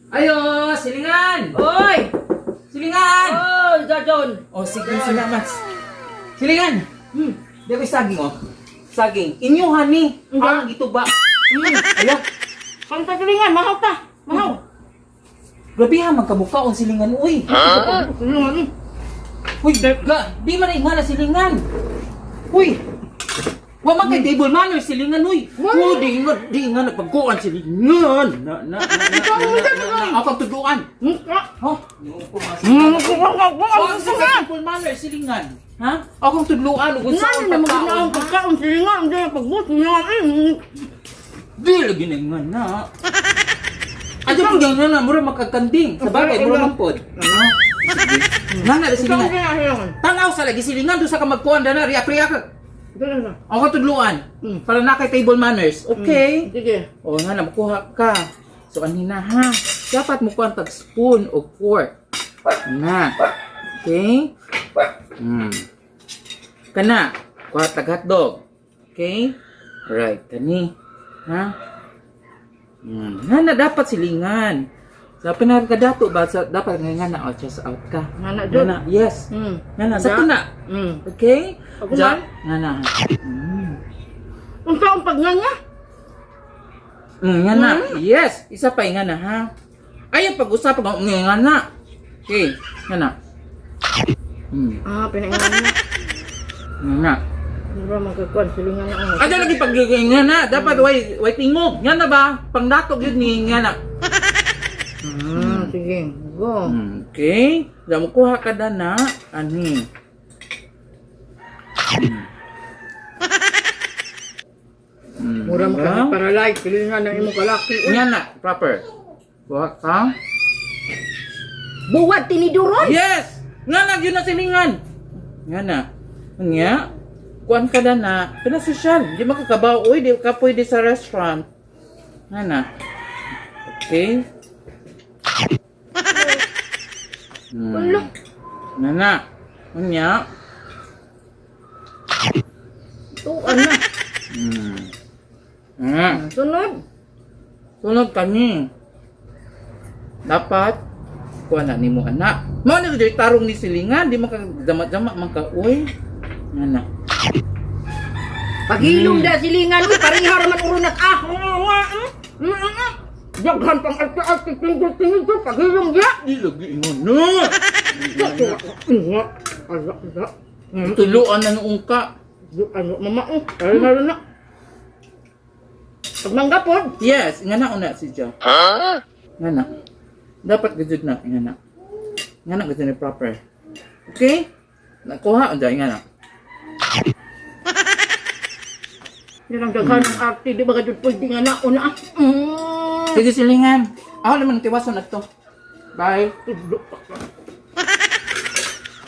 Ayo, silingan! Oy! Silingan! Oy, Dadon! Oh, sige, salamat. Silingan! Di ba saging, oh? Saging. Inyo, honey. Ang ito ba? Ala, Kang tatulingan, mahaw ta! Mahaw! grabe ha, magkamukha ang silingan, uy. Tulungan. Uy, di man nga na silingan. Uy, wa man kay table manner silingan, uy. Oh, di nga nagpagkuhan silingan. Ako tuduan. Oh, table manner silingan. Ha? Akong tudluan ug Nga sa na maginaon pagkaon silingan, hindi na pagbut niya. Di lagi na nga na. Aja pag ganyan na, mura makakanding. Sa bagay, mura mampod. Ano? Nana, silingan. Tanaw sa lagi silingan, doon sa ka magkuhan na, riyak-riyak. Ako tudluan. Para na kay table manners. Okay? Sige. O nga na, makuha ka. So, anina ha. Dapat mo kuha tag spoon o fork. Na. Okay? Kana. Kuha tag hotdog. Okay? Alright. Kani. Ha? Nga dapat silingan. Sa pinagkadato ba? Dapat nga na out just out ka. Nga na, Jod. Yes. Nga na. Sa kuna. Okay? Ako man? Nga na. Kung saan pag nga nga? Nga na. Yes. Isa pa nga na ha. Ayaw pag-usapan nga na. Okay. Nga na. Pinangalan na. Nga na. Mura magkakuan silingan na ako. Ada lagi pag nga na. Dapat way tingog. Nga na ba? Pangdatog yun ni nga na. Sige. Go. Okay. Damo kuha ka da na. Ani. Mura makaparalay. Silingan ng imong kalaki. Nga na. Proper. Kuha ka. Buwat tiniduron? Yes! Nga na, yun na silingan. Nga na. Nga. Kuhan ka na na. Pinasosyal. Di makakabaw. Uy, di ka pwede sa restaurant. Nga na. Okay. Wala. Nga na. Nga. Tuan na. Nga. Sunod. Sunod kami. Dapat kuha na ni mo anak. Mao na gid tarong ni silingan, di makadama-dama man ka uy. Nga na. Paghilom da silingan mo, parihara man urunat. Daghan pang arte-arte tinggo-tinggo to, paghilom da. Di lagi mo no. Tuluan na noong ka. Ano, mama, ayun na. Pagmanggapod. Yes, nga na una si Jo. Nga na. Dapat gajud na, nga na. Nga na gajud na proper. Okay? Nakuha unday nga na. Yan ang daghan ng arte, di ba gadud pwede nga na una. Sige silingan. Ako naman tiwason na to. Bye.